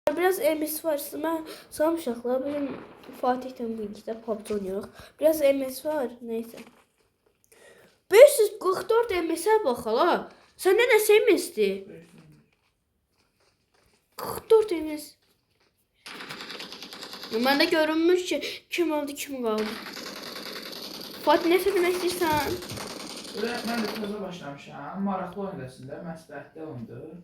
Biraz MS var. Ben sağ uşaqlar benim Fatih'ten birlikdə PUBG oynayırıq. Biraz MS var. Neyse. 544 MS-ə bax hala. Səndə nə MS'dir? 44 MS. Məndə görünmür ki, kim oldu, kim qaldı. Fatih, nəsə demək istəyirsən? Mən də təzə başlamışam. Maraqlı oyundasında, məsləhətli oyundur.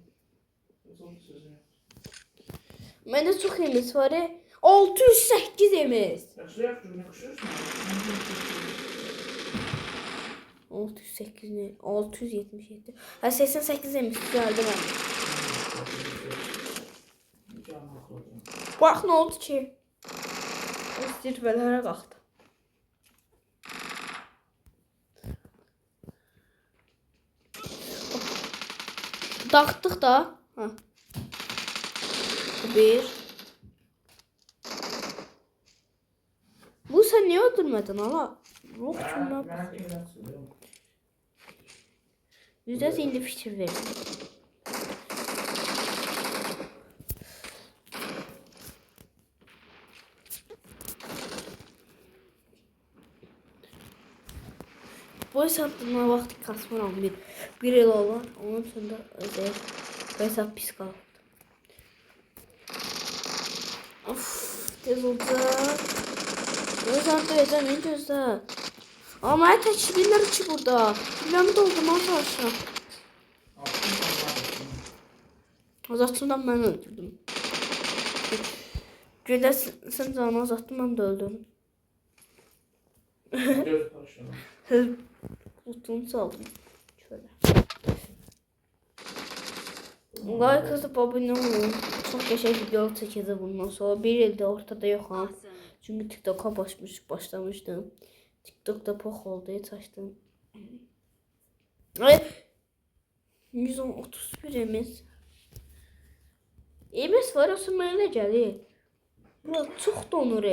Məndə çox MS var. 608 MS. Yaxşı, yaxşı, nə qışırsan? 608 ne? 677. Ha 88 MS düzeldi ben. Bak ne oldu ki? Zirvelere kalktı. Dağıttık da. Ha. Bir. Bu sen niye öldürmedin hala? Yok şundan. Yüzde indi fikir verin. Bu hesabına vakti kasmaram bir yıl olan. Onun sonra özel hesap pis kaldı. Of, tez olacak. Gözden duyacağım en gözden. Ama her tek şibirler içi burada. Bilmem doldurmaya çalışacağım. Azatçımdan ben öldürdüm. Gündə sen canı azattın, ben de öldürdüm. Kutumu çaldım. Şöyle. Like atıp abone olun. Çok yaşa video çekeceğiz bundan sonra. Bir yılda ortada yokum. Çünkü TikTok'a başlamıştım. TikTok'ta pox oldu, hiç açtım. Ay 131 MS. MS var, o sonra ne gəlir? Burası çok donur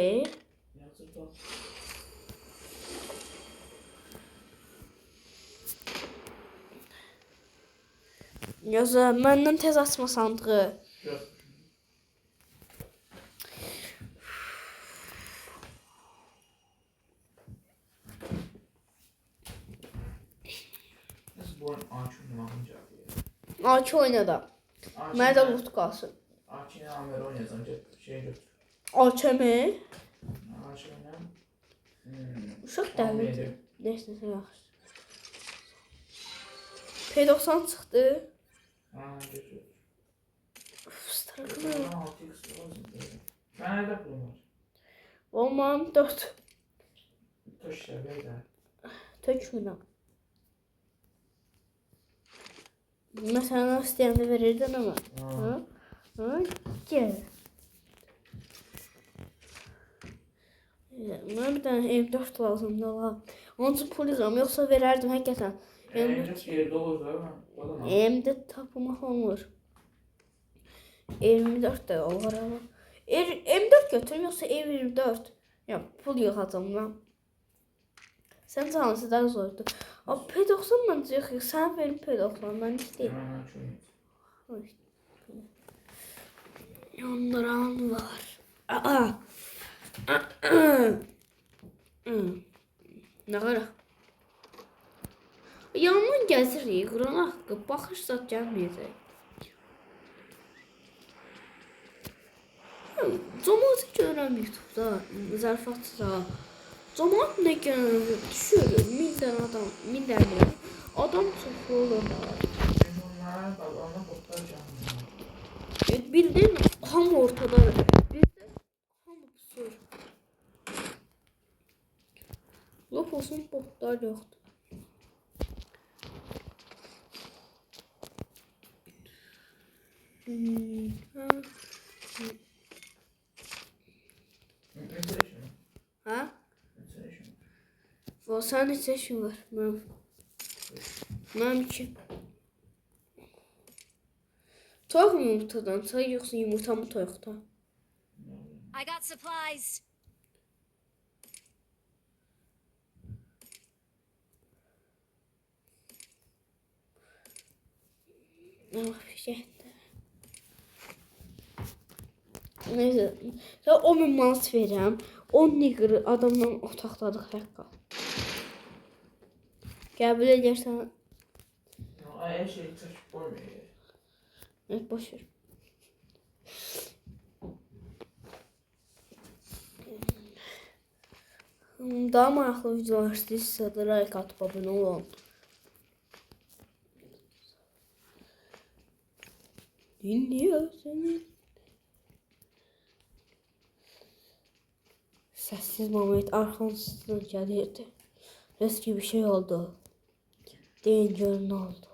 Yaza, məndən tez açma sandığı. Aki oynadı. Mənə də loot qalsın. Aki ilə Amer oynayacam, şey götür. Aki mi? Aki ilə... Uşaq dəlidir. Neyse, yaxşı. P90 çıxdı. Ha, götür. Straklı. Mən nədə pulum var? Olmam 4. Toş işlə, ver də. Tökmürəm. Məsələn, istəyəndə verirdin ama. Ha? Gəl. Mənə bir dənə M4 lazımdı ola. Onun üçün pul izləm, yoxsa verərdim həqiqətən. M4 yerdə olur da, M4 tapmaq olmur. 24 de olur ama. M4 götür yoksa M24. Ya pul yığacam ben. Sen canlısı daha zordu. O P90 bence yok. Sen verin P90 ben isteyeyim. Yandıran var. Ne kadar? Yanından gəzir, qıran haqqı. Baxış zat gəlməyəcək. Cəmaatı görürəm YouTube'da, zarafatçıda. Cəmaat nə görür? Düşür, 1000 dənə adam, 1000 dənə adam çoxlu olur. Bildin, hamı ortada. Bildin, hamı pusur. Lop olsun, botlar yoxdur. Ha? O sen hiç yaşın var. Mənim 2. Toyuq mu yumurtadan? Say yoxsa yumurta mı toyuqda? I got supplies. Ah, bir şey. Neyse. Sonra 10.000 manat verirəm. 10 nigri adamla otaqdadıq həqqa. Qəbul edirsən. Her şeyi çəkib qoymayın. Evet, boş ver. Daha maraqlı videolar istəyirsinizsə də like atıb abunə olun. Dinliyorsun. Sessiz Mehmet arkamızdan gelirdi. Eski bir şey oldu. Deyince ne oldu?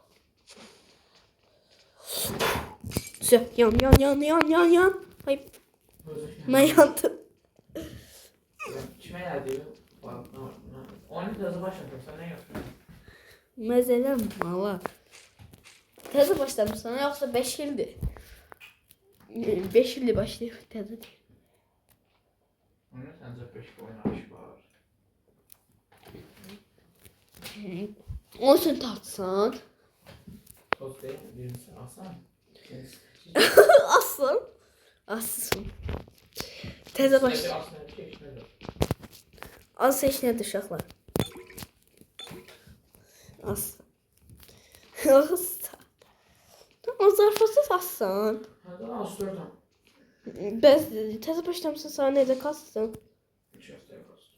Yan. Hayır, ben yandım. Kime geldi? Onu tezə başlamışsan, nə yapıyorsun? Mezelem valla. Tezə başlamışsan yoksa 5 ildir. 5 ildir başlayıb tezə değil. Onu səncə 5 oynamış var. Olsun tatsan. Toz değil mi? Birincisi alsan. Asın. Tezə baş. Aslında bir şey içmədir. Az seçnedir uşaqlar. Az. O zarfasız assan. Hadi astırdım. Bəs tezə başlamışsan sana necə kalsın? 3 haftaya kalsın.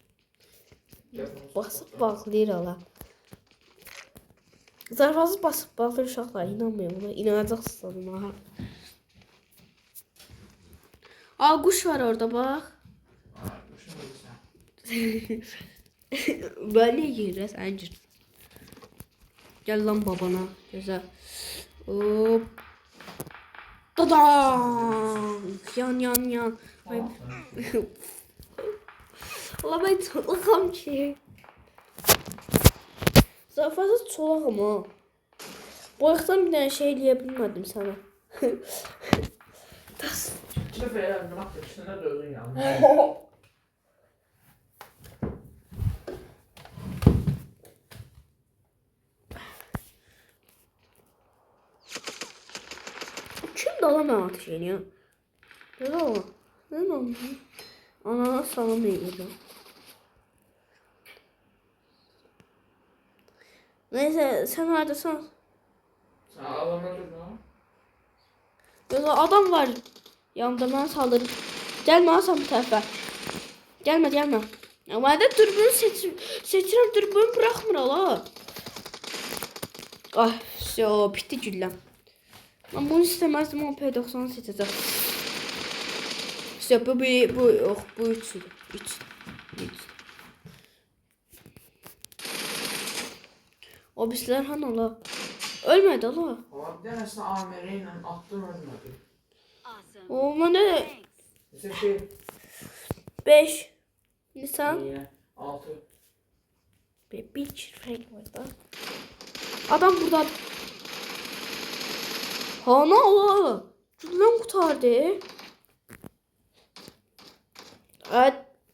Basıb bağlayır ala. Zarfasız basıb bağlayır uşaqlar. İnanmıyorum buna. İnanacaqsınız ona. Aa, kuş var orada bak. Ben ne yiyeceğiz sen gir. Gel lan babana. Güzel. Hop. Dadam. Yan. Ay. Allah ben çolakam ki. Zarfasız çolakım ha. Bu ayaktan bir tane şey diyebilmedim sana. Tas. Çıkıp eğlendim hatta üstüne dövdün ya. Kim dalamam atış ya? Ne oldu? Ne oldu? Ana salam yiyeceğim. Neyse sen neredesin? Sen ağlama dur lan. Burada adam var. Yanımda ben saldırırım. Gelme Hasan bu tarafa. Gelme. Ama da dürbün seçirəm. Dürbün bırakmır ala. Ah, bitti gülləm. Ben bunu istemezdim, o P90'ı seçeceğim. İşte bu üçü. O bizler han ala. Ölmedi ala. Valla bir tanesini AMR'yle attım ölmedi. Awesome. O bana Thanks. Mesela şey. 5. Nisan. Niye? 6. Bir çirfek var da. Adam burada. Hana ala. Gülləm kurtardı.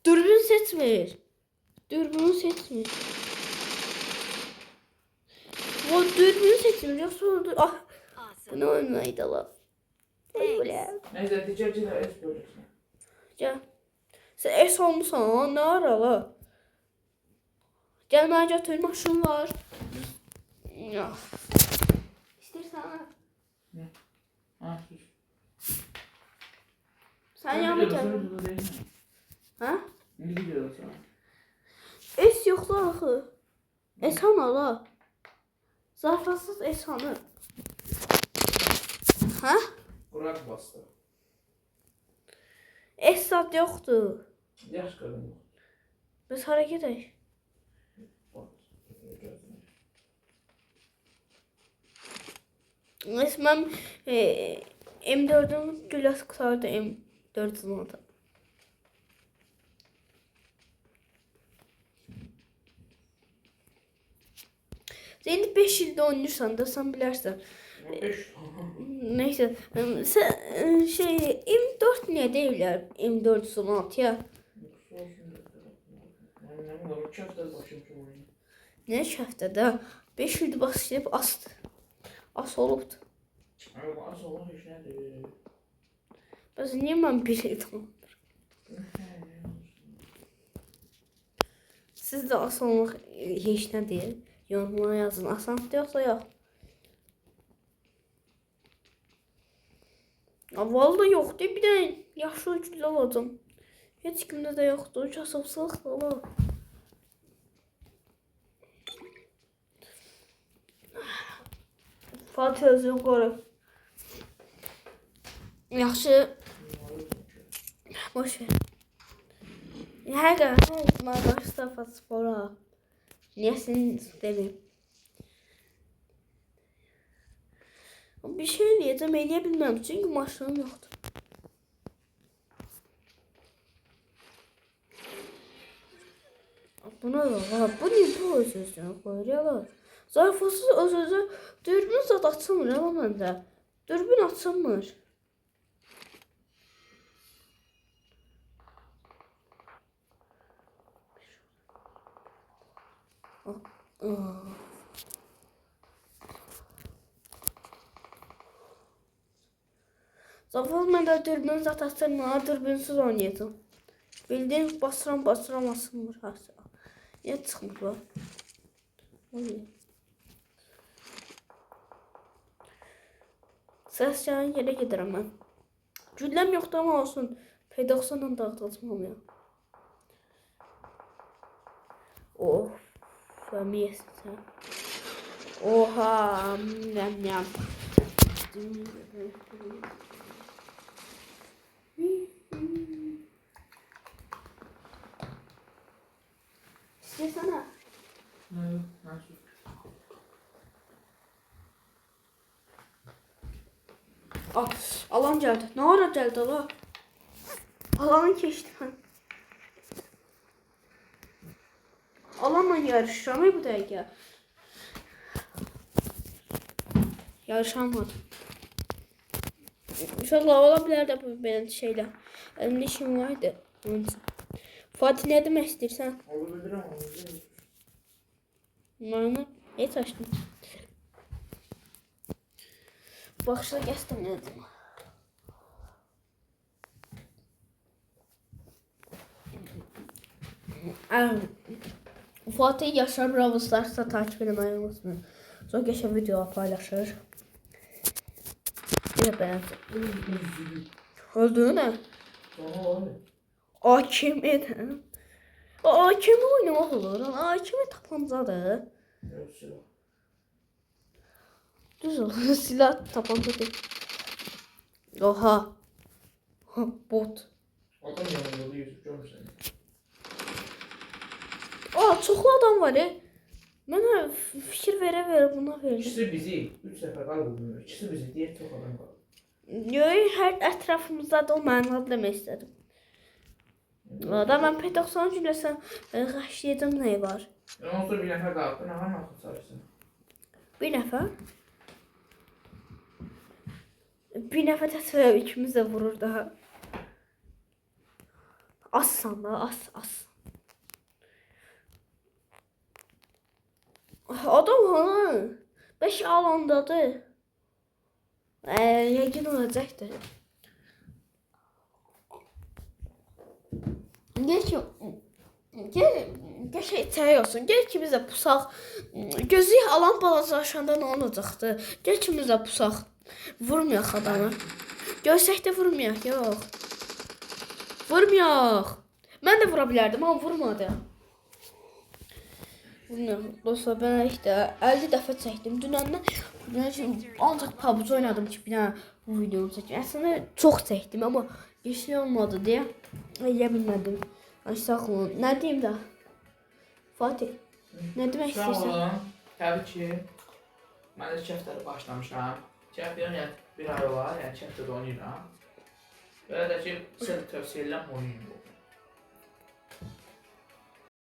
Dürbün seçmir. Dürbünü seçmir. O dürbünü seçmir. Yoksa ah. Bu Awesome. ne oynaydı ala. Böyle. Neyse diyeceğim es böylesin. Gel. Sen es olmuşsan ha, ne var ala? Gel mənə götür, maşın var. Ya. İstersen ha. Ha sus. Sen yanıma gel. Burada değil mi? Ha? Ne gidiyor sana? Es yoxdur axı. Esan ala. Zarfasız esanı. Ha? Burak bastı. Esat yoxdur. Yaş kadın bu. Biz hara gedək? Bak. Neyse mən M4'ün gülləsi qutardı M4'ün adı. Sen 5 ildə oynayırsan da sən bilərsən. 5. Neyse sen M4 niye değiller M4 16'ya? Üç haftada başlamışım oyunu. Ne şəftədə 5 ildə başlayıb astı. As olubdu. Ama az olan hiç nedir? Bəs niyə mən bir şey tanımıram? Siz de asanlıq heç nə deyil. Yorumlara yazın. Asanlıqda yoxsa yox? Vallahi yoxdur. Bir də yaxşı güclü olacam. Heç kimdə də yoxdur. Kasıbsılıq da olar. Fatih özünü qoru. Yaxşı. Boş ver. Həqiqə, mən başda spora. Niyəsin deməyim. Bir şey eləyəcəm, eləyə bilməm. Çünki maşınım yoxdur. Buna da, bu niyə bu öz-özünə qoyuyorlar? Zarfasız öz-özü dürbün zat açılmır ama məndə. Dürbün açılmır. Zavaz məndə dürbün zat açılmır, dürbünsüz oynayacağım. Bildiğin basıram asılmır. Niye çıxmır bu? Səs gələn yerə gedirəm mən. Gülləm yoxdur ama olsun. P90'dan dağıtacağım ya. Oh. Fəmi yesin sən. Oha. Yəm. İstəsənə. Alan geldi. Ne ara geldi ala? Alanı keçdi mən. Alanla yarışacağım bu dəqiqə. Yarışamadım. İnşallah ola bilər də bu belə şeylər. Əlimdə işim vardı. Onun üçün. Fatih nə demək istəyirsən? Olabilirim. Mənə heç açdım. Baxışla gəstəm nə dedim. Fatih Yaşar Brawl Stars'ta takip etmeyi unutmayın. Sonra geçen video paylaşır. Bir de ben. Öldü ne? AKM'den. AKM oynamak olur. AKM tapancadır. Düz olur. Silah tapanca değil. Oha. Bot. Adam yanında yüzüp görmüşsün. Çoxlu adam var. Mənə fikir verə buna verir. İkisi bizi 3 sefer qalbılmıyor. İkisi bizi diye çok adam qaldı. Yox, hər ətrafımızda da o mənalı demək istədim. Da mən P90 cümləsən xəşliyəcəm nəyi var? Ondan sonra bir nəfər qaldı. Nə var mı çalışsın? Bir nəfər? Bir nəfər təsvir ikimiz də vurur daha. Assan da, as. Adam ha. 5 alandadır. Yəqin olacaqdır. Gel şey içəri olsun. Gel ki bizə pusaq. Gözlük alan balacalaşanda nə olacaqdı? Gel ki bizə pusaq. Vurmayaq adamı. Görsək də vurmayaq, yox. Vurmayaq. Mən də vura bilərdim ama vurmadı. Dostlar ben işte 50 dəfə çəkdim. Dünəndən ancaq PUBG oynadım ki bir dənə bu videonu çəkim. Əslində çox çəkdim amma işli olmadı deyə eləyə bilmədim. Sağ olun. Nə deyim də? Fatih, nə demək istəyirsən? Sağ olun. Təbii ki, mən də 2 həftədir başlamışam. 2 həftədən yəni bir ay olar, yəni 2 həftədə oynayıram. Belə də ki, sizə tövsiyə edirəm oynayın bu.